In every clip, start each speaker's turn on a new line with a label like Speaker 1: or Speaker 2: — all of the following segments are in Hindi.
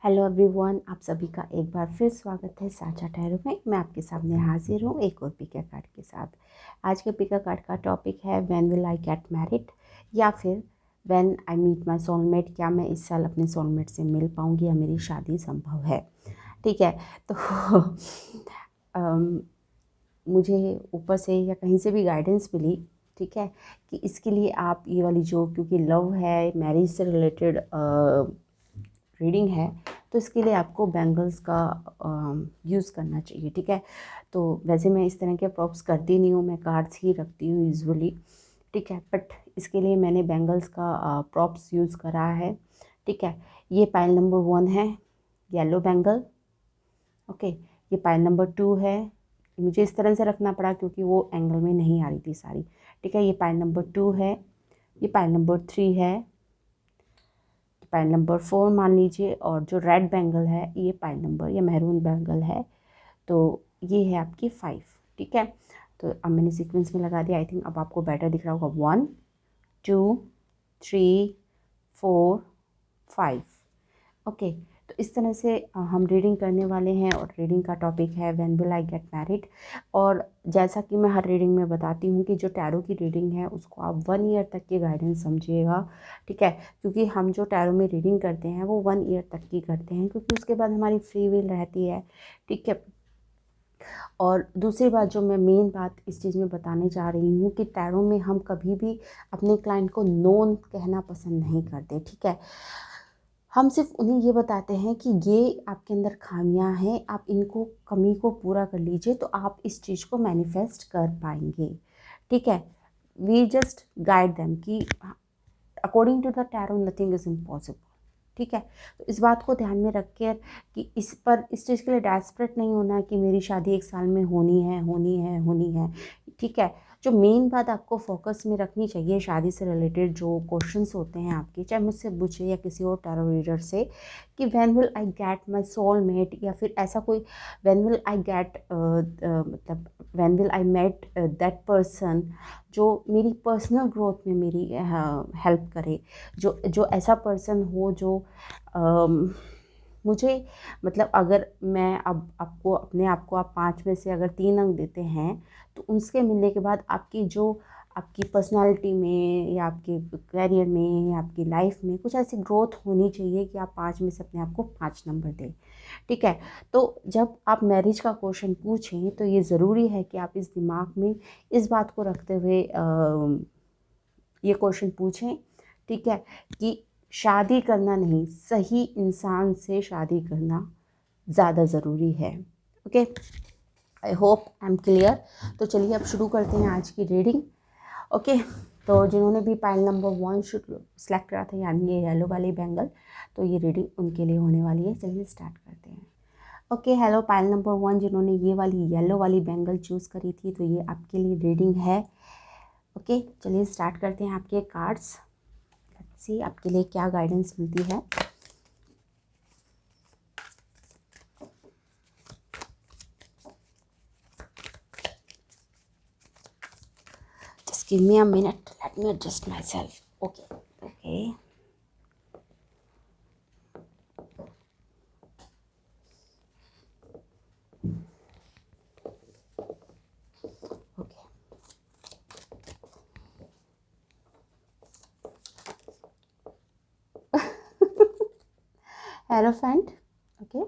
Speaker 1: हेलो एवरीवन, आप सभी का एक बार फिर स्वागत है साझा टैरो में। मैं आपके सामने हाजिर हूँ एक और पिका कार्ड के साथ। आज के पिका कार्ड का टॉपिक है when will I get married, या फिर when I meet my soulmate. क्या मैं इस साल अपने सोलमेट से मिल पाऊँगी या मेरी शादी संभव है? ठीक है। तो मुझे ऊपर से या कहीं से भी गाइडेंस मिली, ठीक है, कि इसके लिए आप ये वाली जो, क्योंकि लव है, मैरिज से रिलेटेड रीडिंग है, तो इसके लिए आपको बैंगल्स का यूज़ करना चाहिए। ठीक है। तो वैसे मैं इस तरह के प्रॉप्स करती नहीं हूँ, मैं कार्ड्स ही रखती हूँ यूजुअली। ठीक है, बट इसके लिए मैंने बैंगल्स का प्रॉप्स यूज़ करा है। ठीक है। ये पाइल नंबर 1 है, येलो बैंगल। ओके। ये पाइल नंबर 2 है। मुझे इस तरह से रखना पड़ा क्योंकि वो एंगल में नहीं आ रही थी सारी। ठीक है। ये पाइल नंबर 2 है। ये पाइल नंबर 3 है। पाइल नंबर 4 मान लीजिए। और जो रेड बैंगल है ये पाइल नंबर या मैरून बैंगल है, तो ये है आपकी 5। ठीक है। तो अब मैंने सीक्वेंस में लगा दिया। आई थिंक अब आपको बेटर दिख रहा होगा। 1 2 3 4 5। ओके। तो इस तरह से हम रीडिंग करने वाले हैं, और रीडिंग का टॉपिक है when will I get married. और जैसा कि मैं हर रीडिंग में बताती हूँ कि जो टैरो की रीडिंग है उसको आप 1 ईयर तक की गाइडेंस समझिएगा। ठीक है। क्योंकि हम जो टैरो में रीडिंग करते हैं वो 1 ईयर तक की करते हैं, क्योंकि उसके बाद हमारी फ्री विल रहती है। ठीक है। और दूसरी बात, जो मैं मेन बात इस चीज़ में बताने जा रही हूँ, कि टैरो में हम कभी भी अपने क्लाइंट को नोन कहना पसंद नहीं करते। ठीक है। हम सिर्फ उन्हें ये बताते हैं कि ये आपके अंदर खामियां हैं, आप इनको कमी को पूरा कर लीजिए तो आप इस चीज़ को मैनिफेस्ट कर पाएंगे। ठीक है। वी जस्ट गाइड देम कि according to the tarot nothing is impossible. ठीक है। तो इस बात को ध्यान में रख कर कि इस चीज़ के लिए डेस्परेट नहीं होना है कि मेरी शादी 1 साल में होनी है, होनी है, होनी है। ठीक है। जो मेन बात आपको फोकस में रखनी चाहिए शादी से रिलेटेड जो क्वेश्चंस होते हैं आपके, चाहे मुझसे पूछे या किसी और टैरो रीडर से, कि when will I get my soulmate, या फिर ऐसा कोई व्हेन विल आई गेट मतलब when will I met that person जो मेरी पर्सनल ग्रोथ में मेरी हेल्प करे, जो जो ऐसा पर्सन हो जो मुझे, मतलब अगर मैं अब आपको अपने आप को आप 5 में से अगर 3 अंक देते हैं, तो उसके मिलने के बाद आपकी जो आपकी पर्सनालिटी में या आपके करियर में या आपकी लाइफ में कुछ ऐसी ग्रोथ होनी चाहिए कि आप 5 में से अपने आप को 5 नंबर दें। ठीक है। तो जब आप मैरिज का क्वेश्चन पूछें तो ये ज़रूरी है कि आप इस दिमाग में इस बात को रखते हुए ये क्वेश्चन पूछें। ठीक है। कि शादी करना नहीं, सही इंसान से शादी करना ज़्यादा ज़रूरी है। Okay. I hope I am clear. तो चलिए अब शुरू करते हैं आज की रीडिंग। ओके। तो जिन्होंने भी पाइल नंबर 1 सेलेक्ट करा था, यानी ये येलो वाली बैंगल, तो ये रीडिंग उनके लिए होने वाली है। चलिए स्टार्ट करते हैं। ओके। हेलो पाइल नंबर 1, जिन्होंने ये वाली येलो वाली बैंगल चूज़ करी थी, तो ये आपके लिए रीडिंग है। ओके। चलिए स्टार्ट करते हैं आपके कार्ड्स। लेट्स सी आपके लिए क्या गाइडेंस मिलती है। Just give me a minute. Let me adjust myself. Okay. Okay. Okay. Hierophant. Okay.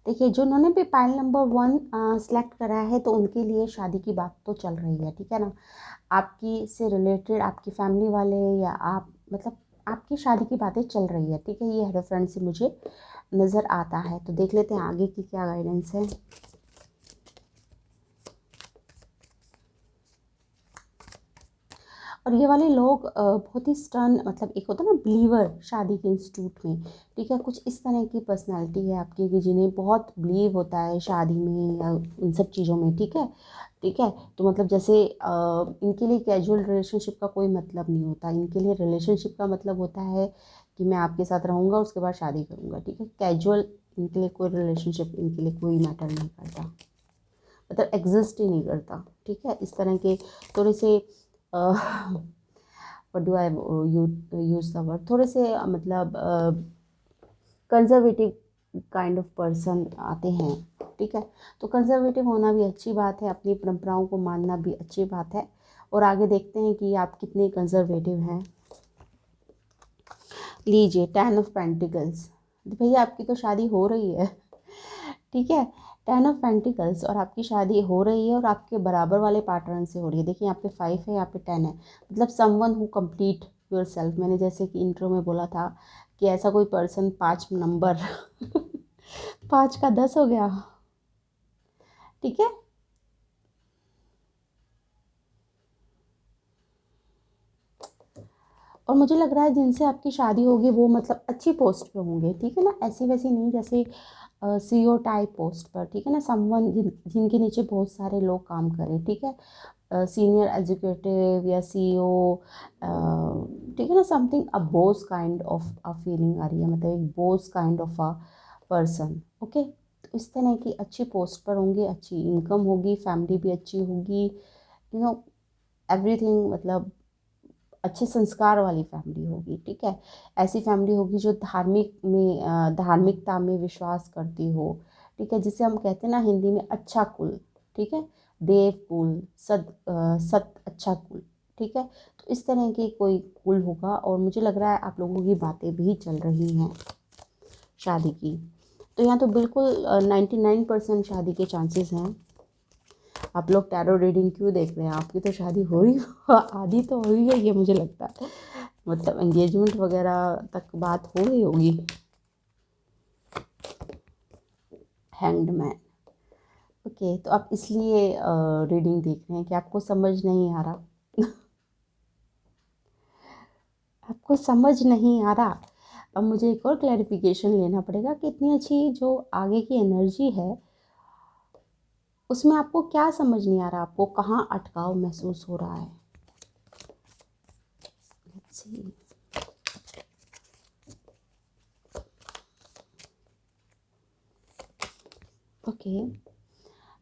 Speaker 1: देखिए, जो उन्होंने भी पाइल नंबर 1 सेलेक्ट करा है, तो उनके लिए शादी की बात तो चल रही है। ठीक है ना। आपकी से रिलेटेड आपकी फैमिली वाले या आप, मतलब आपकी शादी की बातें चल रही है। ठीक है। ये हेरोफ्रेंड से मुझे नज़र आता है। तो देख लेते हैं आगे की क्या गाइडेंस है। और ये वाले लोग बहुत ही स्टर्न, मतलब एक होता है ना बिलीवर शादी के इंस्टीट्यूट में। ठीक है। कुछ इस तरह की पर्सनालिटी है आपकी कि जिन्हें बहुत बिलीव होता है शादी में या उन सब चीज़ों में। ठीक है। ठीक है। तो मतलब जैसे इनके लिए कैजुअल रिलेशनशिप का कोई मतलब नहीं होता। इनके लिए रिलेशनशिप का मतलब होता है कि मैं आपके साथ रहूँगा, उसके बाद शादी करूँगा। ठीक है। कैजुअल इनके लिए कोई रिलेशनशिप, इनके लिए कोई मैटर नहीं करता, मतलब एग्जिस्ट ही नहीं करता। ठीक है। इस तरह के थोड़े से what do I use the word, थोड़े से मतलब कंजर्वेटिव काइंड ऑफ पर्सन आते हैं, ठीक है। तो कंजर्वेटिव होना भी अच्छी बात है, अपनी परंपराओं को मानना भी अच्छी बात है। और आगे देखते हैं कि आप कितने कंजर्वेटिव हैं। लीजिए 10 ऑफ पेंटिकल्स, भैया आपकी तो शादी हो रही है, ठीक है। 10 ऑफ पेंटिकल्स और आपकी शादी हो रही है और आपके बराबर वाले पार्टनर से हो रही है। देखिए यहाँ पे 5 है, यहाँ पे 10 है, मतलब someone who complete your self. मैंने जैसे कि इंट्रो में बोला था कि ऐसा कोई पर्सन 5 नंबर 5 का 10 हो गया, ठीक है। और मुझे लग रहा है जिनसे आपकी शादी होगी वो मतलब अच्छी पोस्ट पे होंगे, ठीक है ना, ऐसी वैसी नहीं जैसे सीईओ टाइप पोस्ट पर, ठीक है ना। समवन जिनके नीचे बहुत सारे लोग काम करें, ठीक है, सीनियर एग्जीक्यूटिव या सीईओ, ठीक है ना, something a boss kind of a feeling आ रही है, मतलब एक boss kind of a person, okay. तो इस तरह की अच्छी पोस्ट पर होंगे, अच्छी इनकम होगी, फैमिली भी अच्छी होगी, यू नो एवरीथिंग, मतलब अच्छे संस्कार वाली फैमिली होगी, ठीक है। ऐसी फैमिली होगी जो धार्मिकता में विश्वास करती हो, ठीक है, जिसे हम कहते हैं ना हिंदी में अच्छा कुल, ठीक है, देव कुल, सत अच्छा कुल, ठीक है। तो इस तरह की कोई कुल होगा और मुझे लग रहा है आप लोगों की बातें भी चल रही हैं शादी की। तो यहाँ तो बिल्कुल 99% शादी के चांसेस हैं। आप लोग टैरो रीडिंग क्यों देख रहे हैं, आपकी तो शादी हो रही आधी तो हो ही गई है मुझे लगता है, मतलब एंगेजमेंट वगैरह तक बात हो गई होगी। Hanged man, okay. तो आप इसलिए रीडिंग देख रहे हैं कि आपको समझ नहीं आ रहा आपको समझ नहीं आ रहा। अब मुझे एक और क्लैरिफिकेशन लेना पड़ेगा कि इतनी अच्छी जो आगे की एनर्जी है उसमें आपको क्या समझ नहीं आ रहा, आपको कहाँ अटकाव महसूस हो रहा है। Let's see. Okay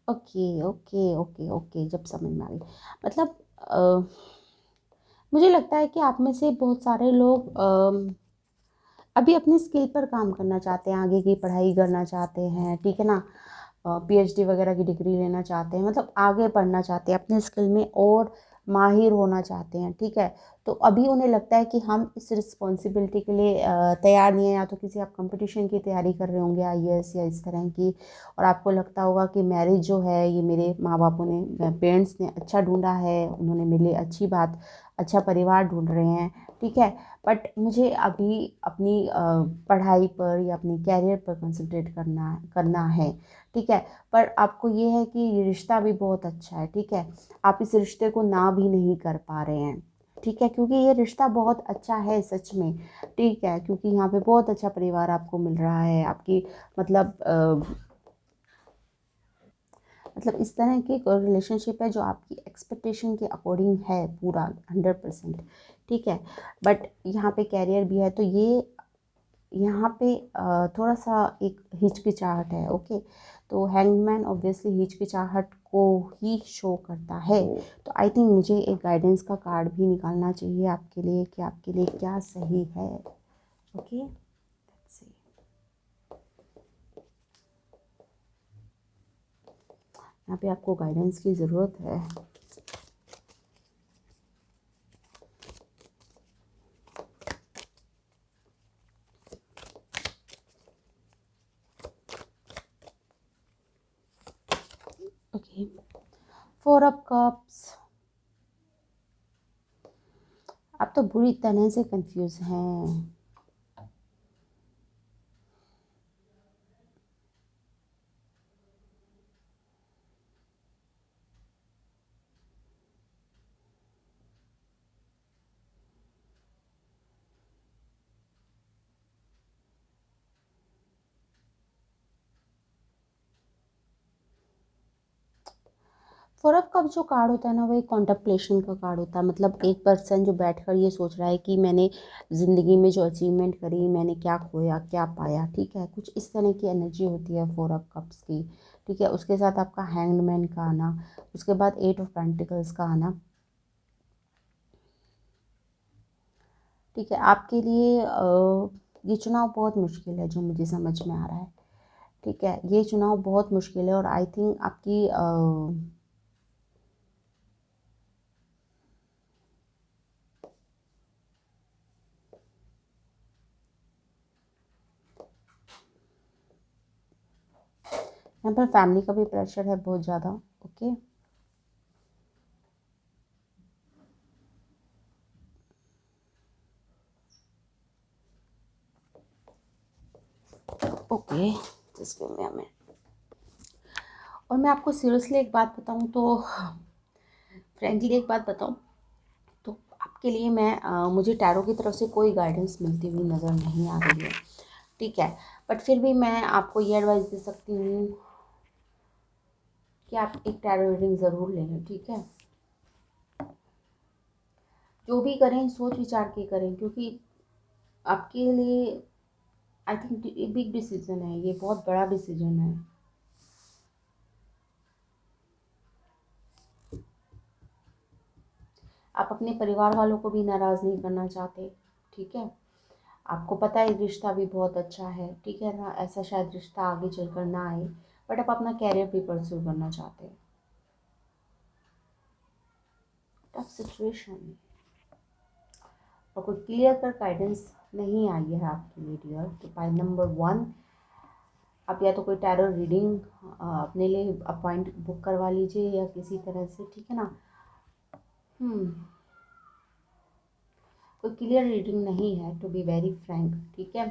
Speaker 1: okay okay okay okay, जब समझ में आ गई, मतलब मुझे लगता है कि आप में से बहुत सारे लोग अभी अपनी स्किल पर काम करना चाहते हैं, आगे की पढ़ाई करना चाहते हैं, ठीक है ना, पीएचडी वगैरह की डिग्री लेना चाहते हैं, मतलब आगे पढ़ना चाहते हैं, अपने स्किल में और माहिर होना चाहते हैं, ठीक है। तो अभी उन्हें लगता है कि हम इस रिस्पॉन्सिबिलिटी के लिए तैयार नहीं है, या तो किसी आप कंपटीशन की तैयारी कर रहे होंगे आईएएस या इस तरह की, और आपको लगता होगा कि मैरिज जो है ये मेरे माँ बापों ने, पेरेंट्स ने अच्छा ढूंढा है, उन्होंने मेरे लिए अच्छी बात, अच्छा परिवार ढूंढ रहे हैं, ठीक है। बट मुझे अभी अपनी पढ़ाई पर या अपनी कैरियर पर कंसंट्रेट करना है, ठीक है। पर आपको ये है कि ये रिश्ता भी बहुत अच्छा है, ठीक है, आप इस रिश्ते को ना भी नहीं कर पा रहे हैं, ठीक है, क्योंकि ये रिश्ता बहुत अच्छा है सच में, ठीक है, क्योंकि यहाँ पे बहुत अच्छा परिवार आपको मिल रहा है, आपकी मतलब मतलब इस तरह की रिलेशनशिप है जो आपकी एक्सपेक्टेशन के अकॉर्डिंग है पूरा 100%, ठीक है। बट यहाँ पे कैरियर भी है, तो ये यहाँ पे थोड़ा सा एक हिचकिचाहट है, ओके। तो हैंगमैन ऑब्वियसली हिचकिचाहट को ही शो करता है। तो आई थिंक मुझे एक गाइडेंस का कार्ड भी निकालना चाहिए आपके लिए कि आपके लिए क्या सही है, ओके। यहाँ पे आपको गाइडेंस की ज़रूरत है। ओके, 4 ऑफ कप्स, आप तो बुरी तरह से कंफ्यूज हैं। फोर ऑफ कप जो कार्ड होता है ना, वो एक कॉन्टम्पलेशन का कार्ड होता है, मतलब एक पर्सन जो बैठकर ये सोच रहा है कि मैंने ज़िंदगी में जो अचीवमेंट करी, मैंने क्या खोया क्या पाया, ठीक है, कुछ इस तरह की एनर्जी होती है फोर ऑफ कप्स की, ठीक है। उसके साथ आपका हैंगमैन का आना, उसके बाद 8 ऑफ पेंटिकल्स का आना, ठीक है, आपके लिए ये चुनाव बहुत मुश्किल है, जो मुझे समझ में आ रहा है। ठीक है, ये चुनाव बहुत मुश्किल है और आई थिंक आपकी यहाँ पर फैमिली का भी प्रेशर है बहुत ज़्यादा। ओके, ओके, जिसके में हमें, और मैं आपको सीरियसली एक बात बताऊं तो, फ्रेंकली एक बात बताऊं तो, आपके लिए मैं मुझे टैरो की तरफ से कोई गाइडेंस मिलती हुई नज़र नहीं आ रही है। ठीक है, बट फिर भी मैं आपको ये एडवाइस दे सकती हूँ कि आप एक टैरो रीडिंग ज़रूर लें। ठीक है, जो भी करें सोच विचार के करें, क्योंकि आपके लिए आई थिंक ये बिग डिसीजन है, ये बहुत बड़ा डिसीजन है। आप अपने परिवार वालों को भी नाराज़ नहीं करना चाहते। ठीक है, आपको पता है रिश्ता भी बहुत अच्छा है। ठीक है ना, ऐसा शायद रिश्ता आगे चलकर ना आए, बट आप अपना कैरियर भी परस्यू करना चाहते हैं। टफ सिचुएशन, और कोई क्लियर कर गाइडेंस नहीं आई है आपके लिए डियर। तो पॉइंट नंबर 1, आप या तो कोई टैरो रीडिंग अपने लिए अपॉइंट बुक करवा लीजिए या किसी तरह से। ठीक है ना, हम्म कोई क्लियर रीडिंग नहीं है, टू बी वेरी फ्रैंक। ठीक है,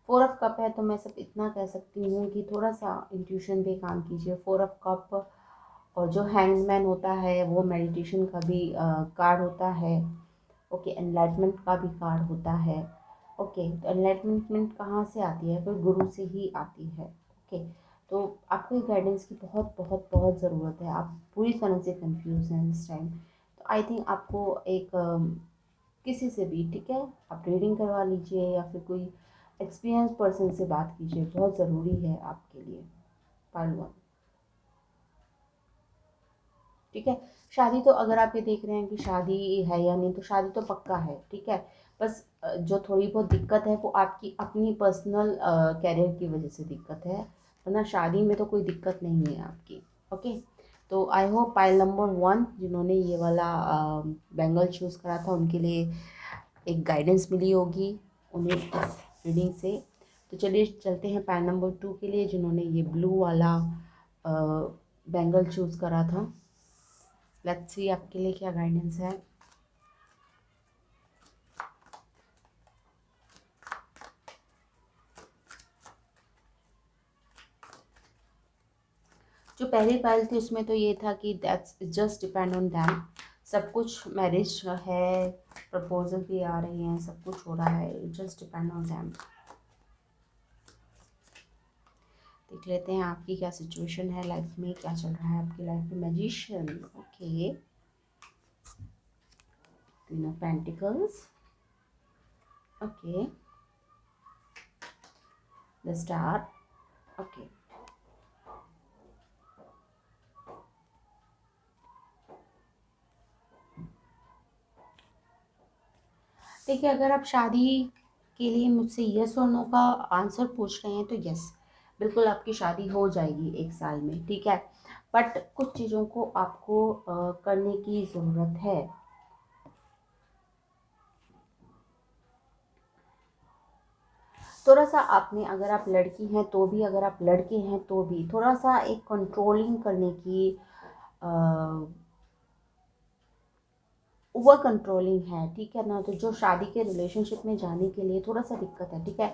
Speaker 1: 4 ऑफ कप है, तो मैं सब इतना कह सकती हूँ कि थोड़ा सा इंट्यूशन पे काम कीजिए। 4 ऑफ कप, और जो हैंगमैन होता है वो मेडिटेशन का भी कार्ड होता है। ओके, एनलाइटमेंट का भी कार्ड होता है। ओके, तो एनलाइटमेंट कहाँ से आती है? कोई गुरु से ही आती है। ओके, तो आपको गाइडेंस की बहुत बहुत बहुत ज़रूरत है। आप पूरी तरह से कंफ्यूज हैं इस टाइम, तो आई थिंक आपको एक किसी से भी, ठीक है, आप रीडिंग करवा लीजिए या फिर कोई एक्सपीरियंस पर्सन से बात कीजिए, बहुत ज़रूरी है आपके लिए। पार्ट 1। ठीक है, शादी तो अगर आप ये देख रहे हैं कि शादी है या नहीं, तो शादी तो पक्का है। ठीक है, बस जो थोड़ी बहुत दिक्कत है वो आपकी अपनी पर्सनल कैरियर की वजह से दिक्कत है, वरना शादी में तो कोई दिक्कत नहीं है आपकी। ओके, तो आई होप पाइल नंबर 1 जिन्होंने ये वाला बैंगल चूज़ करा था उनके लिए एक गाइडेंस मिली होगी उन्हें इस रीडिंग से। तो चलिए चलते हैं पाइल नंबर 2 के लिए, जिन्होंने ये ब्लू वाला बैंगल चूज़ करा था। लेट्स सी आपके लिए क्या गाइडेंस है। जो पहली फाइल थी उसमें तो ये था कि that's just depend on them, सब कुछ मैरिज है, प्रपोजल भी आ रही हैं, सब कुछ हो रहा है, जस्ट डिपेंड ऑन दैम। देख लेते हैं आपकी क्या सिचुएशन है लाइफ में, क्या चल रहा है आपकी लाइफ में। Magician, okay, queen of pentacles, okay, the star, okay. देखिए, अगर आप शादी के लिए मुझसे यस और नो का आंसर पूछ रहे हैं तो यस, बिल्कुल आपकी शादी हो जाएगी 1 साल में। ठीक है, बट कुछ चीज़ों को आपको करने की ज़रूरत है। थोड़ा सा आपने, अगर आप लड़की हैं तो भी, अगर आप लड़के हैं तो भी, थोड़ा सा एक कंट्रोलिंग करने की, ओवर कंट्रोलिंग है। ठीक है ना, तो जो शादी के रिलेशनशिप में जाने के लिए थोड़ा सा दिक्कत है। ठीक है,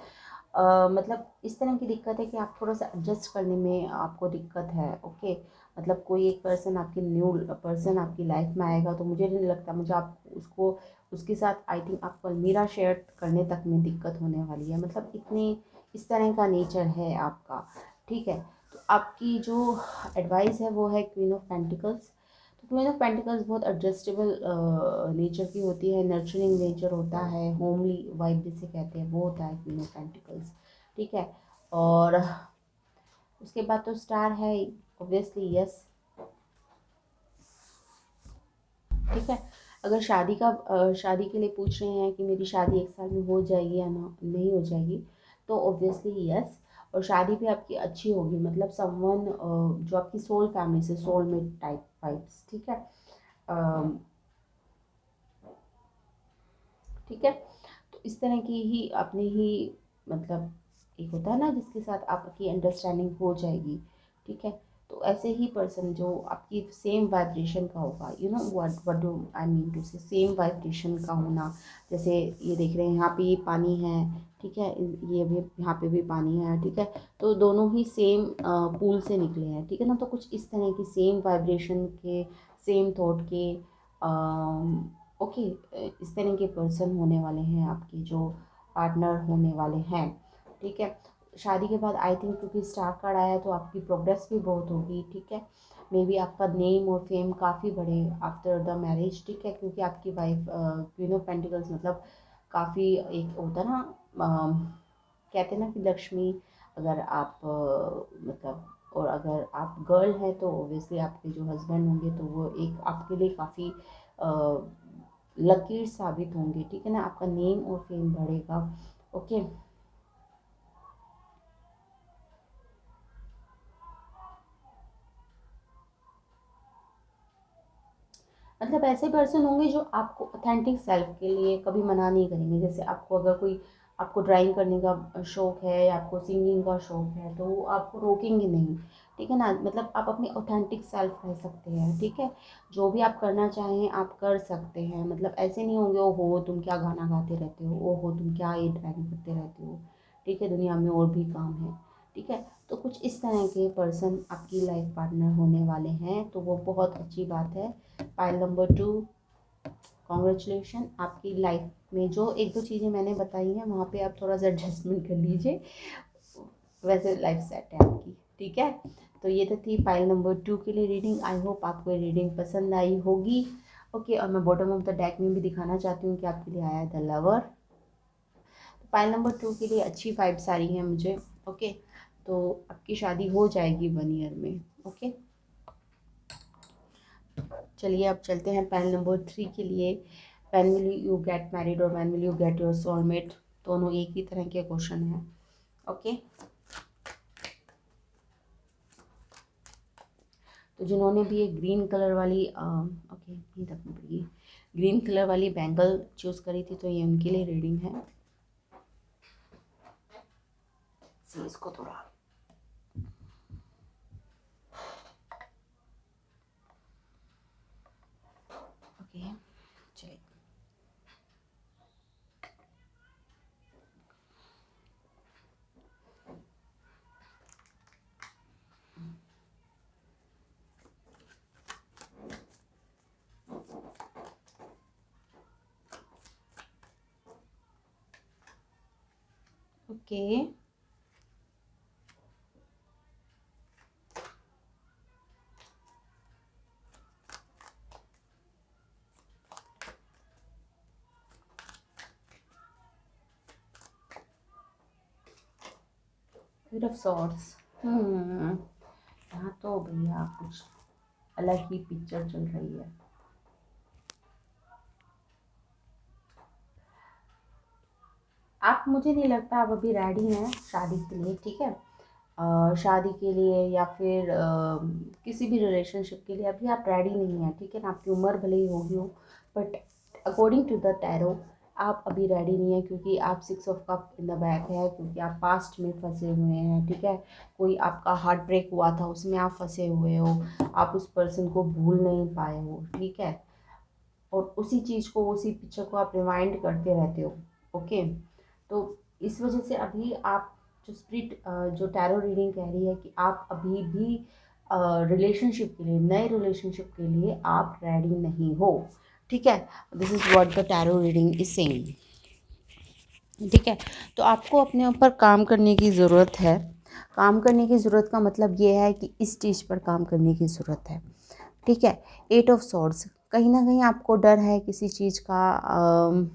Speaker 1: मतलब इस तरह की दिक्कत है कि आप थोड़ा सा एडजस्ट करने में आपको दिक्कत है। ओके, मतलब कोई एक पर्सन, आपकी न्यू पर्सन आपकी लाइफ में आएगा, तो मुझे नहीं लगता, मुझे आप उसको, उसके साथ आई थिंक आपको अलमीरा शेयर करने तक में दिक्कत होने वाली है। मतलब इतनी इस तरह का नेचर है आपका। ठीक है, तो आपकी जो एडवाइस है वो है क्वीन ऑफ पेंटिकल्स। तो क्वीन ऑफ पेंटिकल्स बहुत एडजस्टेबल नेचर की होती है, नर्चरिंग नेचर होता है, होमली वाइब जिसे कहते हैं वो होता है क्वीन ऑफ पेंटिकल्स। ठीक है, और उसके बाद तो स्टार है, ऑब्वियसली यस। ठीक है, अगर शादी के लिए पूछ रहे हैं कि मेरी शादी 1 साल में हो जाएगी या ना नहीं हो जाएगी, तो ऑब्वियसली यस। और शादी भी आपकी अच्छी होगी, मतलब समवन जो आपकी सोल फैमिली से, सोलमेट टाइप वाइब्स, ठीक है। ठीक है, तो इस तरह की ही अपने ही, मतलब एक होता है ना जिसके साथ आपकी अंडरस्टैंडिंग हो जाएगी, ठीक है। तो ऐसे ही पर्सन जो आपकी सेम वाइब्रेशन का होगा, you know what do I mean to say, same vibration का होना। जैसे ये देख रहे हैं यहाँ पे ये पानी है, ठीक है, ये भी यहाँ पे भी पानी है, ठीक है। तो दोनों ही सेम पूल से निकले हैं, ठीक है ना। तो कुछ इस तरह की सेम वाइब्रेशन के, सेम थॉट के, ओके, इस तरह के पर्सन होने वाले हैं आपके जो पार्टनर होने वाले हैं, ठीक है। शादी के बाद आई थिंक क्योंकि स्टार कार्ड आया है तो आपकी प्रोग्रेस भी बहुत होगी, ठीक है। मे बी आपका नेम और फेम काफ़ी बढ़े आफ्टर द मैरिज, ठीक है, क्योंकि आपकी वाइफ क्वीन ऑफ पेंटिकल्स, मतलब काफ़ी एक होता है ना, कहते हैं ना कि लक्ष्मी, अगर आप मतलब, और अगर आप गर्ल हैं तो ओबियसली आपके जो हस्बैंड होंगे तो वो एक आपके लिए काफ़ी लकीर साबित होंगे, ठीक है ना। आपका नेम और फेम बढ़ेगा, ओके। मतलब ऐसे पर्सन होंगे जो आपको ऑथेंटिक सेल्फ के लिए कभी मना नहीं करेंगे। जैसे आपको अगर कोई, आपको ड्राइंग करने का शौक़ है या आपको सिंगिंग का शौक़ है तो वो आपको रोकेंगे नहीं, ठीक है ना। मतलब आप अपनी ऑथेंटिक सेल्फ रह सकते हैं, ठीक है। जो भी आप करना चाहें आप कर सकते हैं, मतलब ऐसे नहीं होंगे ओ हो तुम क्या गाना गाते रहते हो, ओ हो तुम क्या ये ड्राइंग करते रहते हो, ठीक है, दुनिया में और भी काम है, ठीक है। तो कुछ इस तरह के पर्सन आपकी लाइफ पार्टनर होने वाले हैं, तो वो बहुत अच्छी बात है। Pile number 2, congratulation. आपकी लाइफ में जो एक दो चीज़ें मैंने बताई हैं वहाँ पे आप थोड़ा सा एडजस्टमेंट कर लीजिए, वैसे लाइफ सेट है आपकी, ठीक है। तो ये तो थी पाइल नंबर 2 के लिए रीडिंग। आई होप आपको ये रीडिंग पसंद आई होगी, ओके। और मैं बॉटम ऑफ द डेक में भी दिखाना चाहती हूँ कि आपके लिए आया है द लवर। तो पाइल नंबर 2 के लिए अच्छी वाइब्स आ रही हैं मुझे, ओके। तो आपकी शादी हो जाएगी 1 ईयर में, ओके। चलिए अब चलते हैं पैन नंबर 3 के लिए। When will you get married और when will you get your soulmate, दोनों एक ही तरह के क्वेश्चन हैं, ओके। तो जिन्होंने भी एक ग्रीन कलर वाली ओके नहीं रखनी पड़ेगी, ग्रीन कलर वाली बैंगल चूज़ करी थी तो ये उनके लिए रीडिंग है। इसको थोड़ा ओके, चलिए। Okay, Eight of Swords। यहाँ तो भैया कुछ अलग ही पिक्चर चल रही है। आप, मुझे नहीं लगता आप अभी रेडी हैं शादी के लिए, ठीक है। शादी के लिए या फिर किसी भी रिलेशनशिप के लिए अभी आप रेडी नहीं हैं, ठीक है ना। आपकी उम्र भले ही होगी हो, but according to the tarot आप अभी रेडी नहीं है, क्योंकि आप 6 of cup in the back है, क्योंकि आप पास्ट में फंसे हुए हैं, ठीक है। कोई आपका हार्ट ब्रेक हुआ था उसमें आप फंसे हुए हो, आप उस पर्सन को भूल नहीं पाए हो, ठीक है। और उसी चीज़ को, उसी पिक्चर को आप रिमाइंड करते रहते हो, ओके। तो इस वजह से अभी आप, जो स्पिरिट, जो टैरो रीडिंग कह रही है कि आप अभी भी रिलेशनशिप के लिए, नए रिलेशनशिप के लिए आप रेडी नहीं हो, ठीक है। This is what the tarot reading is saying, ठीक है। तो आपको अपने ऊपर काम करने की ज़रूरत है। काम करने की ज़रूरत का मतलब ये है कि इस चीज़ पर काम करने की ज़रूरत है, ठीक है। 8 ऑफ सॉर्ड्स, कहीं ना कहीं आपको डर है किसी चीज़ का,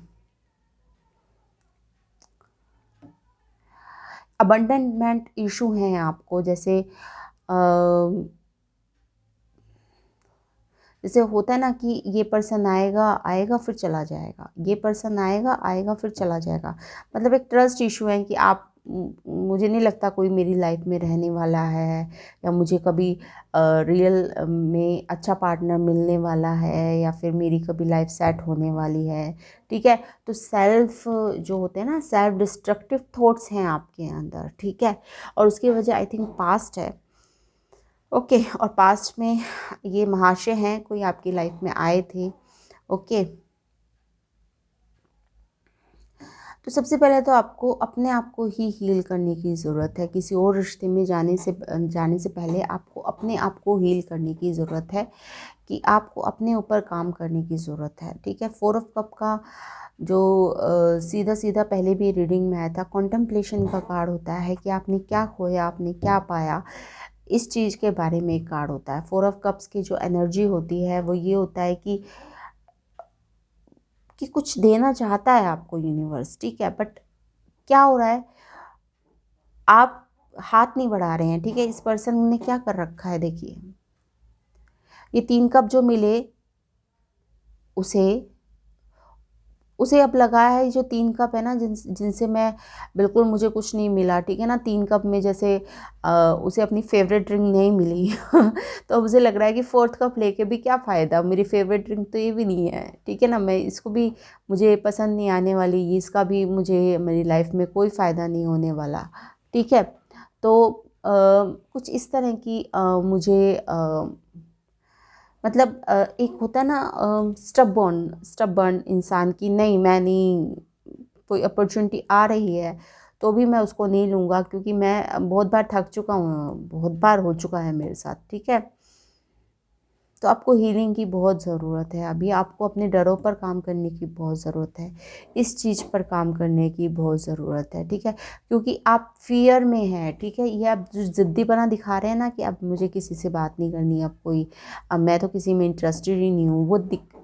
Speaker 1: अबंडनमेंट इशू हैं आपको, जैसे जैसे होता है ना कि ये पर्सन आएगा आएगा फिर चला जाएगा, ये पर्सन आएगा आएगा फिर चला जाएगा। मतलब एक ट्रस्ट इशू है कि आप मुझे नहीं लगता कोई मेरी लाइफ में रहने वाला है, या मुझे कभी रियल में अच्छा पार्टनर मिलने वाला है, या फिर मेरी कभी लाइफ सेट होने वाली है। ठीक है, तो सेल्फ जो होते हैं ना, सेल्फ डिस्ट्रक्टिव थॉट्स हैं आपके अंदर। ठीक है, और उसकी वजह आई थिंक पास्ट है। ओके, और पास्ट में ये महाशय हैं, कोई आपकी लाइफ में आए थे। ओके, तो सबसे पहले तो आपको अपने आप को ही हील करने की ज़रूरत है। किसी और रिश्ते में जाने से पहले आपको अपने आप को हील करने की ज़रूरत है, कि आपको अपने ऊपर काम करने की ज़रूरत है। ठीक है, 4 ऑफ कप का जो सीधा सीधा पहले भी रीडिंग में आया था, कॉन्टेम्पलेशन का कार्ड होता है कि आपने क्या खोया, आपने क्या पाया, इस चीज़ के बारे में एक कार्ड होता है। 4 ऑफ कप्स की जो एनर्जी होती है वो ये होता है कि कुछ देना चाहता है आपको यूनिवर्स। ठीक है, बट क्या हो रहा है, आप हाथ नहीं बढ़ा रहे हैं। ठीक है, इस पर्सन ने क्या कर रखा है, देखिए ये 3 कप जो मिले उसे उसे अब लगा है, जो 3 कप है ना, जिनसे मैं बिल्कुल मुझे कुछ नहीं मिला। ठीक है ना, 3 कप में जैसे उसे अपनी फेवरेट ड्रिंक नहीं मिली तो अब उसे लग रहा है कि 4th कप लेके भी क्या फ़ायदा, मेरी फेवरेट ड्रिंक तो ये भी नहीं है। ठीक है ना, मैं इसको भी, मुझे पसंद नहीं आने वाली, ये इसका भी मुझे मेरी लाइफ में कोई फ़ायदा नहीं होने वाला। ठीक है, तो कुछ इस तरह की मुझे मतलब एक होता है ना स्टबर्न इंसान की, नहीं मैं नहीं, कोई अपॉर्चुनिटी आ रही है तो भी मैं उसको नहीं लूँगा, क्योंकि मैं बहुत बार थक चुका हूँ, बहुत बार हो चुका है मेरे साथ। ठीक है, तो आपको हीलिंग की बहुत ज़रूरत है। अभी आपको अपने डरों पर काम करने की बहुत ज़रूरत है, इस चीज़ पर काम करने की बहुत ज़रूरत है। ठीक है, क्योंकि आप फ़ियर में हैं। ठीक है, ये आप जो ज़िद्दीपना दिखा रहे हैं ना कि अब मुझे किसी से बात नहीं करनी, अब मैं तो किसी में इंटरेस्टेड ही नहीं हूँ, वो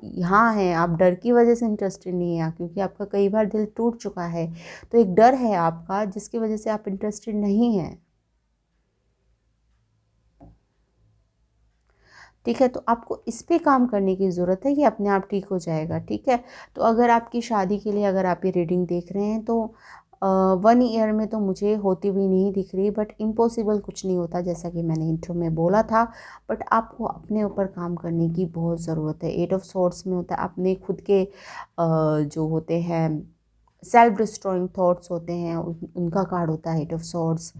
Speaker 1: यहाँ है, आप डर की वजह से इंटरेस्टेड नहीं हैं, क्योंकि आपका कई बार दिल टूट चुका है। तो एक डर है आपका जिसकी वजह से आप इंटरेस्टेड नहीं हैं। ठीक है, तो आपको इस पे काम करने की ज़रूरत है, कि अपने आप ठीक हो जाएगा। ठीक है, तो अगर आपकी शादी के लिए अगर आप ये रीडिंग देख रहे हैं तो 1 ईयर में तो मुझे होती हुई नहीं दिख रही, बट इम्पॉसिबल कुछ नहीं होता, जैसा कि मैंने इंट्रो में बोला था। बट आपको अपने ऊपर काम करने की बहुत ज़रूरत है। 8 ऑफ सॉर्ड्स में होता है अपने खुद के जो होते हैं सेल्फ डिस्ट्रॉइंग थॉट्स होते हैं, उनका कार्ड होता है 8 ऑफ सॉर्ड्स।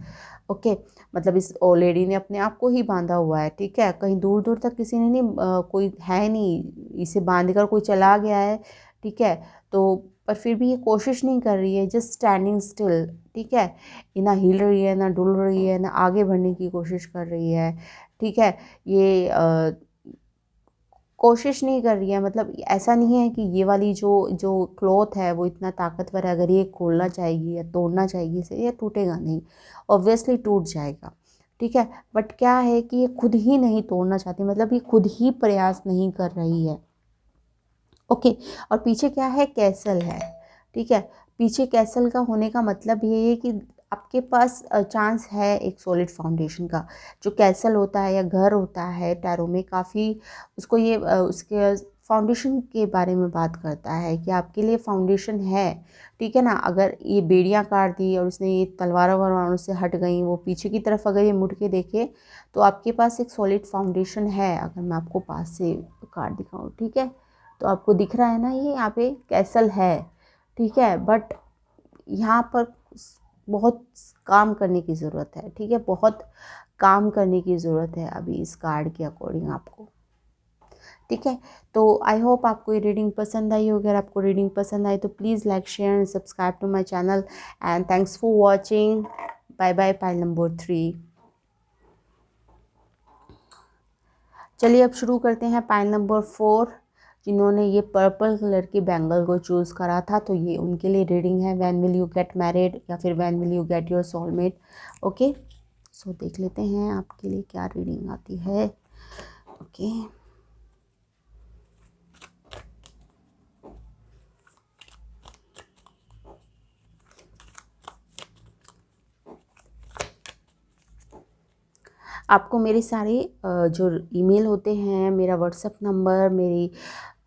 Speaker 1: ओके, मतलब इस ओ लेडी ने अपने आप को ही बांधा हुआ है। ठीक है, कहीं दूर दूर तक किसी ने नहीं कोई है नहीं, इसे बांध कर कोई चला गया है। ठीक है, तो पर फिर भी ये कोशिश नहीं कर रही है, जस्ट स्टैंडिंग स्टिल। ठीक है, ये ना हिल रही है, ना डुल रही है, ना आगे बढ़ने की कोशिश कर रही है। ठीक है, ये कोशिश नहीं कर रही है, मतलब ऐसा नहीं है कि ये वाली जो जो क्लॉथ है वो इतना ताकतवर है, अगर ये खोलना चाहेगी या तोड़ना चाहेगी इसे, ये टूटेगा नहीं, ऑब्वियसली टूट जाएगा। ठीक है, बट क्या है कि ये खुद ही नहीं तोड़ना चाहती, मतलब ये खुद ही प्रयास नहीं कर रही है। ओके, और पीछे क्या है, कैसल है। ठीक है, पीछे कैसल का होने का मतलब ये है कि आपके पास चांस है एक सॉलिड फाउंडेशन का। जो कैसल होता है या घर होता है टैरो में, काफ़ी उसको ये उसके फाउंडेशन के बारे में बात करता है कि आपके लिए फाउंडेशन है। ठीक है ना, अगर ये बेड़ियाँ काट दी और उसने ये तलवारों वलवारों से हट गई, वो पीछे की तरफ अगर ये मुड़ के देखे, तो आपके पास एक सॉलिड फाउंडेशन है। अगर मैं आपको पास से कार्ड दिखाऊँ, ठीक है, तो आपको दिख रहा है ना, ये यहाँ पे कैसल है। ठीक है, बट यहाँ पर बहुत काम करने की ज़रूरत है। ठीक है, बहुत काम करने की ज़रूरत है अभी इस कार्ड के अकॉर्डिंग आपको। ठीक है, तो आई होप आपको ये रीडिंग पसंद आई हो। अगर आपको रीडिंग पसंद आई तो please like share and subscribe to my channel, and thanks for watching. Bye bye. Pile number 3। चलिए अब शुरू करते हैं पाइल नंबर 4। जिन्होंने ये पर्पल कलर की बैंगल को चूज़ करा था, तो ये उनके लिए रीडिंग है, when will you get married या फिर when will you get your soulmate. Okay, so देख लेते हैं आपके लिए क्या रीडिंग आती है। ओके, आपको मेरे सारे जो ईमेल होते हैं, मेरा व्हाट्सएप नंबर, मेरी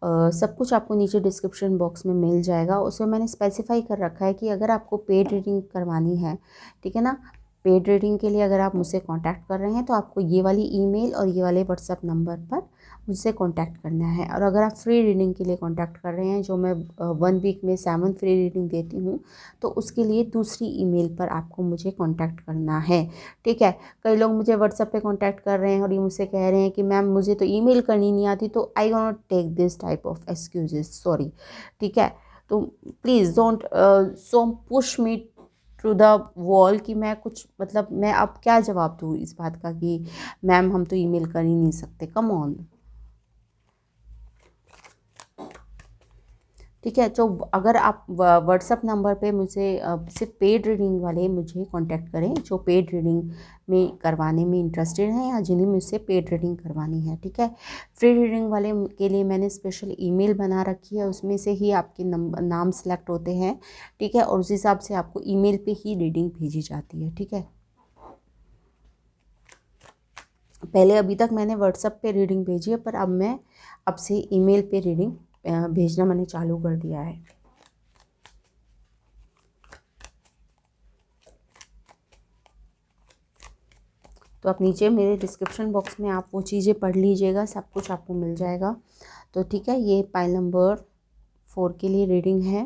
Speaker 1: सब कुछ आपको नीचे डिस्क्रिप्शन बॉक्स में मिल जाएगा। उसमें मैंने स्पेसिफाई कर रखा है कि अगर आपको पेड रीडिंग करवानी है, ठीक है ना, पेड रीडिंग के लिए अगर आप मुझसे कांटेक्ट कर रहे हैं तो आपको ये वाली ईमेल और ये वाले व्हाट्सएप नंबर पर मुझसे कांटेक्ट करना है। और अगर आप फ्री रीडिंग के लिए कांटेक्ट कर रहे हैं, जो मैं 1 वीक में 7 फ्री रीडिंग देती हूँ, तो उसके लिए दूसरी ईमेल पर आपको मुझे कांटेक्ट करना है, ठीक है। कई लोग मुझे व्हाट्सएप पे कांटेक्ट कर रहे हैं और ये मुझसे कह रहे हैं कि मैम मुझे तो ईमेल करनी नहीं आती, तो I gonna take this type of excuses, sorry, ठीक है। तो please don't so push me to the wall कि मैं कुछ, मतलब मैं अब क्या जवाब दूँ इस बात का कि मैम हम तो ईमेल कर ही नहीं सकते, कम ऑन, ठीक है। तो अगर आप व्हाट्सएप नंबर पे मुझे सिर्फ पेड रीडिंग वाले मुझे कांटेक्ट करें, जो पेड रीडिंग में करवाने में इंटरेस्टेड हैं या जिन्हें मुझसे पेड रीडिंग करवानी है, ठीक है। फ्री रीडिंग वाले के लिए मैंने स्पेशल ईमेल बना रखी है, उसमें से ही आपके नाम सेलेक्ट होते हैं, ठीक है, और उस हिसाब से आपको ईमेल पे ही रीडिंग भेजी जाती है, ठीक है। पहले अभी तक मैंने व्हाट्सएप पे रीडिंग भेजी है, पर अब मैं अब से ईमेल पे रीडिंग भेजना मैंने चालू कर दिया है। तो आप नीचे मेरे डिस्क्रिप्शन बॉक्स में आप वो चीज़ें पढ़ लीजिएगा, सब कुछ आपको मिल जाएगा। तो ठीक है, ये पाइल नंबर 4 के लिए रीडिंग है।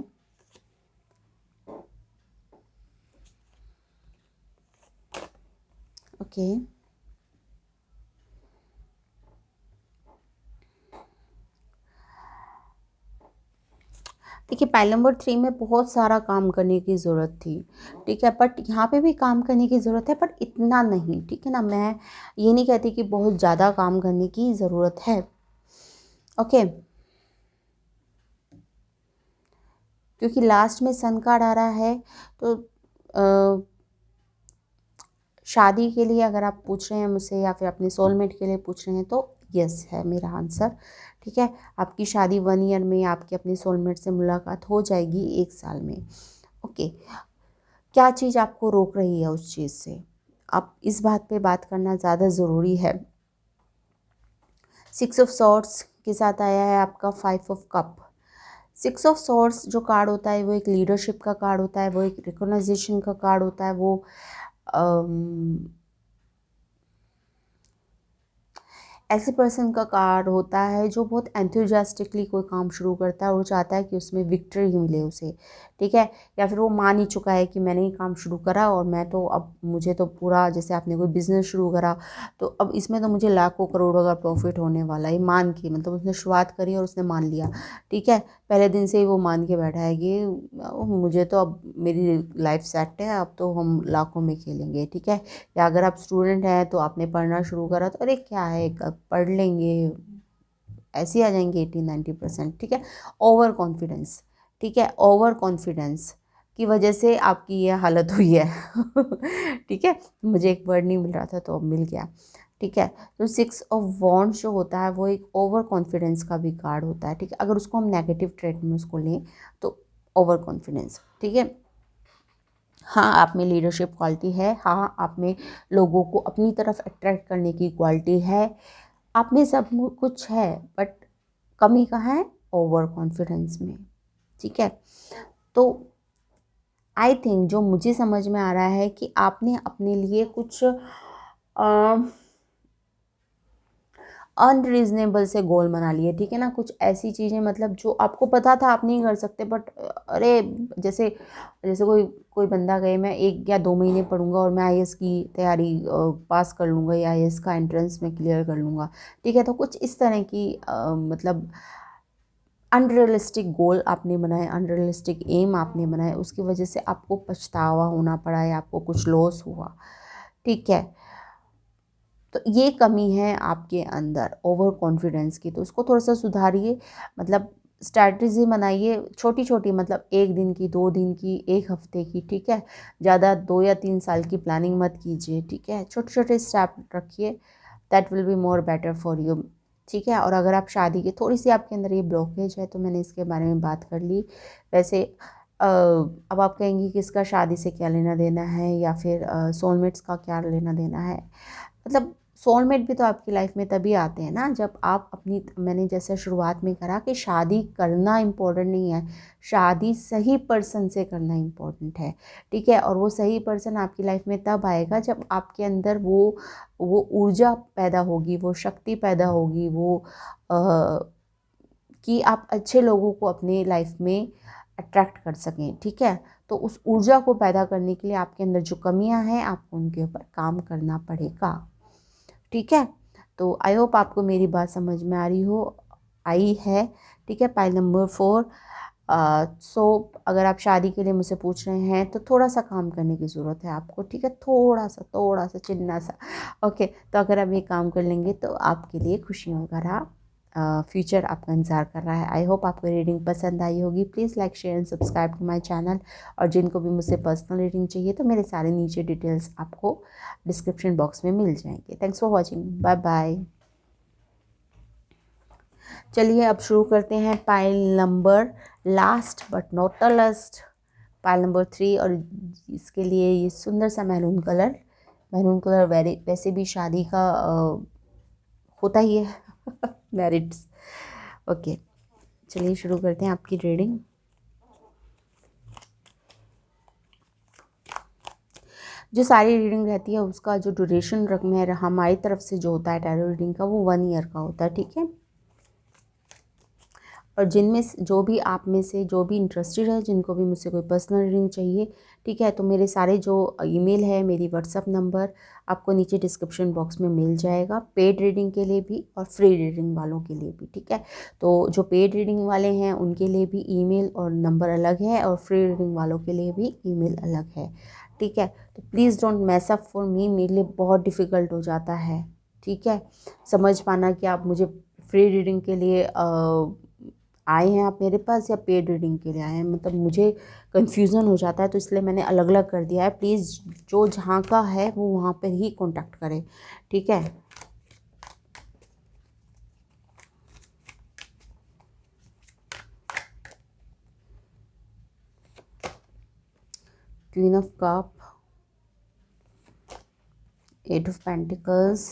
Speaker 1: ओके, देखिए पाइल नंबर 3 में बहुत सारा काम करने की ज़रूरत थी, ठीक है, बट यहाँ पे भी काम करने की ज़रूरत है, बट इतना नहीं, ठीक है ना। मैं ये नहीं कहती कि बहुत ज़्यादा काम करने की ज़रूरत है, ओके। क्योंकि लास्ट में सन कार्ड आ रहा है, तो शादी के लिए अगर आप पूछ रहे हैं मुझसे या फिर अपने सोलमेट के लिए पूछ रहे हैं तो यस है मेरा आंसर, ठीक है। आपकी शादी 1 ईयर में, आपकी अपने सोलमेट से मुलाकात हो जाएगी 1 साल में, ओके। क्या चीज़ आपको रोक रही है उस चीज़ से, आप इस बात पे बात करना ज़्यादा ज़रूरी है। 6 ऑफ सॉर्ड्स के साथ आया है आपका 5 ऑफ कप। 6 ऑफ सॉर्ड्स जो कार्ड होता है वो एक लीडरशिप का कार्ड होता है, वो एक रिकॉग्नाइजेशन का कार्ड होता है, वो ऐसे पर्सन का कार्ड होता है जो बहुत एंथुजियास्टिकली कोई काम शुरू करता है और वो चाहता है कि उसमें विक्ट्री ही मिले उसे, ठीक है। या फिर वो मान ही चुका है कि मैंने ही काम शुरू करा और मैं तो अब मुझे तो पूरा, जैसे आपने कोई बिज़नेस शुरू करा तो अब इसमें तो मुझे लाखों करोड़ों का प्रॉफिट होने वाला है, मान के, मतलब उसने शुरुआत करी और उसने मान लिया, ठीक है। पहले दिन से ही वो मान के बैठा है कि मुझे तो अब मेरी लाइफ सेट है, अब तो हम लाखों में खेलेंगे, ठीक है। या अगर आप स्टूडेंट हैं तो आपने पढ़ना शुरू करा तो अरे क्या है, पढ़ लेंगे, ऐसे ही आ जाएंगे 80-90%, ठीक है। ओवर कॉन्फिडेंस, ठीक है, ओवर कॉन्फिडेंस की वजह से आपकी ये हालत हुई है ठीक है, मुझे एक वर्ड नहीं मिल रहा था तो अब मिल गया, ठीक है। तो 6 ऑफ वॉन्ड्स जो होता है वो एक ओवर कॉन्फिडेंस का भी कार्ड होता है, ठीक है। अगर उसको हम नेगेटिव ट्रेड में उसको लें तो ओवर कॉन्फिडेंस, ठीक है। हाँ, आप में लीडरशिप क्वालिटी है, हाँ आप में लोगों को अपनी तरफ अट्रैक्ट करने की क्वालिटी है, आप में सब कुछ है, बट कमी कहाँ है, ओवर कॉन्फिडेंस में, ठीक है। तो आई थिंक जो मुझे समझ में आ रहा है कि आपने अपने लिए कुछ अनरीजनेबल से गोल बना लिए, ठीक है ना। कुछ ऐसी चीज़ें, मतलब जो आपको पता था आप नहीं कर सकते, बट अरे जैसे जैसे कोई कोई बंदा गए मैं 1 या 2 महीने पढ़ूंगा और मैं आईएएस की तैयारी पास कर लूँगा या आईएएस का एंट्रेंस में क्लियर कर लूँगा, ठीक है। तो कुछ इस तरह की मतलब अनरियलिस्टिक गोल आपने बनाए, अनरियलिस्टिक एम आपने बनाए, उसकी वजह से आपको पछतावा होना पड़ा है, आपको कुछ लॉस हुआ, ठीक है। तो ये कमी है आपके अंदर ओवर कॉन्फिडेंस की, तो उसको थोड़ा सा सुधारिए, मतलब स्ट्रैटेजी बनाइए छोटी छोटी, मतलब 1 दिन की, 2 दिन की, 1 हफ्ते की, ठीक है। ज़्यादा 2 या 3 साल की प्लानिंग मत कीजिए, ठीक है। छोटे छोटे स्टेप रखिए, that will be more better for you, ठीक है। और अगर आप शादी की थोड़ी सी आपके अंदर ये ब्लॉकेज है तो मैंने इसके बारे में बात कर ली। वैसे अब आप कहेंगी कि इसका शादी से क्या लेना देना है या फिर सोलमेट्स का क्या लेना देना है, मतलब सोलमेट भी तो आपकी लाइफ में तभी आते हैं ना जब आप अपनी, मैंने जैसे शुरुआत में करा कि शादी करना इम्पोर्टेंट नहीं है, शादी सही पर्सन से करना इम्पोर्टेंट है, ठीक है। और वो सही पर्सन आपकी लाइफ में तब आएगा जब आपके अंदर वो ऊर्जा पैदा होगी, वो शक्ति पैदा होगी, वो कि आप अच्छे लोगों को अपने लाइफ में अट्रैक्ट कर सकें, ठीक है। तो उस ऊर्जा को पैदा करने के लिए आपके अंदर जो कमियां हैं आपको उनके ऊपर काम करना पड़ेगा, ठीक है। तो आई होप आपको मेरी बात समझ में आई है, ठीक है। पाइल नंबर 4, सो अगर आप शादी के लिए मुझसे पूछ रहे हैं तो थोड़ा सा काम करने की ज़रूरत है आपको, ठीक है, थोड़ा सा चिन्ना सा, ओके। तो अगर आप ये काम कर लेंगे तो आपके लिए खुशियों भरा फ्यूचर आपका इंतज़ार कर रहा है। आई होप आपको रीडिंग पसंद आई होगी। Please like share and subscribe to my channel. और जिनको भी मुझसे पर्सनल रीडिंग चाहिए तो मेरे सारे नीचे डिटेल्स आपको डिस्क्रिप्शन बॉक्स में मिल जाएंगे। Thanks for watching, bye bye. चलिए अब शुरू करते हैं pile number last but not the last, pile number 3। और इसके लिए ये सुंदर सा मैरून कलर वैसे भी शादी का होता ही है मैरिड्स, ओके। चलिए शुरू करते हैं आपकी रीडिंग। जो सारी रीडिंग रहती है उसका जो ड्यूरेशन रकम है हमारी तरफ से जो होता है टैरो रीडिंग का, वो 1 ईयर का होता है, ठीक है। और जिनमें जो भी आप में से जो भी इंटरेस्टेड है, जिनको भी मुझसे कोई पर्सनल रीडिंग चाहिए, ठीक है, तो मेरे सारे जो ईमेल है, मेरी व्हाट्सअप नंबर आपको नीचे डिस्क्रिप्शन बॉक्स में मिल जाएगा, पेड रीडिंग के लिए भी और फ्री रीडिंग वालों के लिए भी, ठीक है। तो जो पेड रीडिंग वाले हैं उनके लिए भी ईमेल और नंबर अलग है, और फ्री रीडिंग वालों के लिए भी ईमेल अलग है, ठीक है। तो please don't mess up for me, मेरे लिए बहुत डिफ़िकल्ट हो जाता है, ठीक है, समझ पाना कि आप मुझे फ्री रीडिंग के लिए आए हैं आप मेरे पास या पेड रीडिंग के लिए आए हैं, मतलब मुझे कन्फ्यूज़न हो जाता है, तो इसलिए मैंने अलग अलग कर दिया है। प्लीज़ जो जहाँ का है वो वहाँ पर ही कांटेक्ट करें, ठीक है। Queen of cup, 8 of pentacles,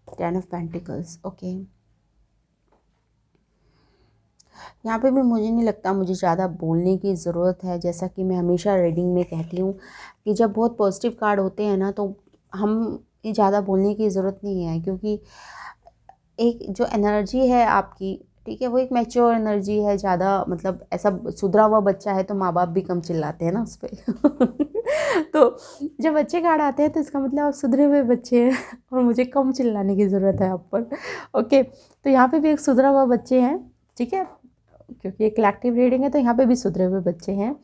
Speaker 1: 10 of pentacles, okay. यहाँ पे भी मुझे नहीं लगता मुझे ज़्यादा बोलने की ज़रूरत है, जैसा कि मैं हमेशा रीडिंग में कहती हूँ कि जब बहुत पॉजिटिव कार्ड होते हैं ना तो हम ज़्यादा बोलने की ज़रूरत नहीं है, क्योंकि एक जो एनर्जी है आपकी, ठीक है, वो एक मैच्योर एनर्जी है। ज़्यादा मतलब ऐसा सुधरा हुआ बच्चा है तो माँ बाप भी कम चिल्लाते हैं ना उस पर तो जब बच्चे कार्ड आते हैं तो इसका मतलब आप सुधरे हुए बच्चे हैं और मुझे कम चिल्लाने की ज़रूरत है आप पर, ओके। तो यहाँ पे भी एक सुधरा हुआ बच्चे हैं, ठीक है, क्योंकि एक कलेक्टिव रीडिंग है तो यहाँ पे भी सुधरे हुए बच्चे हैं,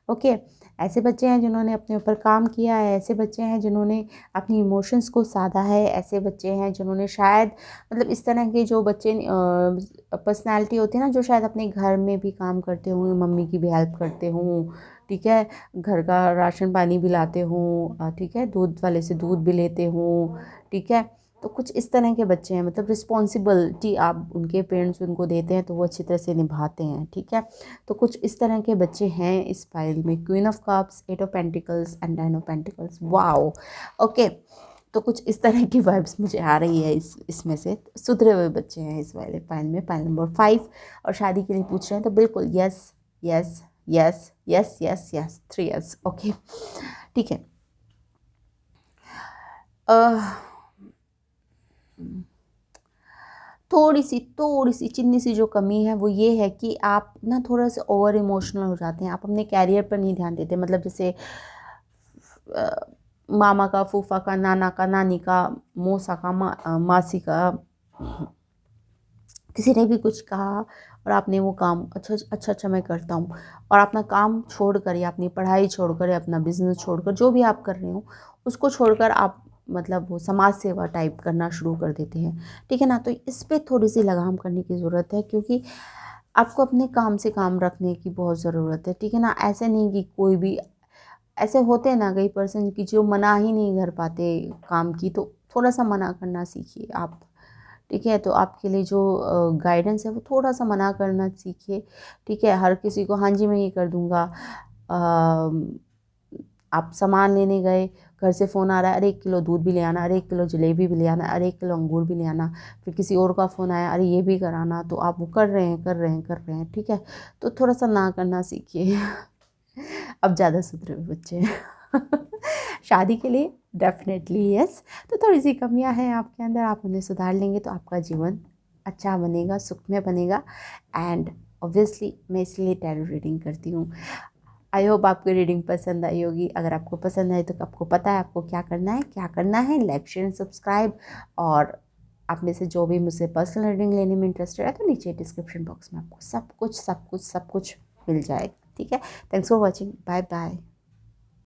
Speaker 1: ओके। ऐसे बच्चे हैं जिन्होंने अपने ऊपर काम किया है, ऐसे बच्चे हैं जिन्होंने अपनी इमोशंस को साधा है, ऐसे बच्चे हैं जिन्होंने शायद मतलब इस तरह के जो बच्चे पर्सनैलिटी होती है ना, जो शायद अपने घर में भी काम करते हों, मम्मी की भी हेल्प करते हों, ठीक है, घर का राशन पानी भी लाते हों, ठीक है, दूध वाले से दूध भी लेते हों, ठीक है। तो कुछ इस तरह के बच्चे हैं, मतलब रिस्पॉन्सिबिलिटी आप उनके पेरेंट्स उनको देते हैं तो वो अच्छी तरह से निभाते हैं, ठीक है। तो कुछ इस तरह के बच्चे हैं इस फाइल में, queen of cups, 8 of pentacles and 10 of pentacles, wow, okay. तो कुछ इस तरह की वाइब्स मुझे आ रही है इसमें से, सुधरे हुए बच्चे हैं इस वाले फाइल में, फाइल नंबर 5। और शादी के लिए पूछ रहे हैं तो बिल्कुल yes yes yes yes yes yes, 3 yes, okay, ठीक है। थोड़ी सी चिन्नी सी जो कमी है वो ये है कि आप ना थोड़ा सा ओवर इमोशनल हो जाते हैं, आप अपने कैरियर पर नहीं ध्यान देते, मतलब जैसे मामा का, फूफा का, नाना का, नानी का, मौसा का, मासी का, किसी ने भी कुछ कहा और आपने वो काम अच्छा मैं करता हूँ, और अपना काम छोड़कर या अपनी पढ़ाई छोड़कर या अपना बिजनेस छोड़कर जो भी आप कर रहे हो उसको छोड़कर आप मतलब वो समाज सेवा टाइप करना शुरू कर देते हैं, ठीक है ना। तो इस पर थोड़ी सी लगाम करने की ज़रूरत है, क्योंकि आपको अपने काम से काम रखने की बहुत ज़रूरत है, ठीक है ना। ऐसे नहीं कि कोई भी, ऐसे होते हैं ना कई पर्सन की जो मना ही नहीं कर पाते काम की, तो थोड़ा सा मना करना सीखिए आप, ठीक है। तो आपके लिए जो गाइडेंस है वो थोड़ा सा मना करना सीखिए, ठीक है। हर किसी को हाँ जी मैं ये कर दूँगा, आप सामान लेने गए, घर से फ़ोन आ रहा है, अरे 1 किलो दूध भी ले आना, अरे 1 किलो जलेबी भी ले आना, अरे 1 किलो अंगूर भी ले आना। फिर किसी और का फ़ोन आया, अरे ये भी कराना, तो आप वो कर रहे हैं, कर रहे हैं, कर रहे हैं, ठीक है। तो थोड़ा सा ना करना सीखिए। अब ज़्यादा सुधरे हुए बच्चे हैं। शादी के लिए डेफिनेटली यस। तो थोड़ी सी कमियां हैं आपके अंदर, आप उन्हें सुधार लेंगे तो आपका जीवन अच्छा बनेगा, सुखमय बनेगा। एंड ऑब्वियसली मैं इसलिए टैरो रीडिंग करती हूँ। आई होप आपको रीडिंग पसंद आई होगी। अगर आपको पसंद आई तो आपको पता है आपको क्या करना है, क्या करना है। Like share subscribe. और आप में से जो भी मुझसे पर्सनल रीडिंग लेने में इंटरेस्टेड है तो नीचे डिस्क्रिप्शन बॉक्स में आपको सब कुछ मिल जाएगा, ठीक है। Thanks for watching, bye bye.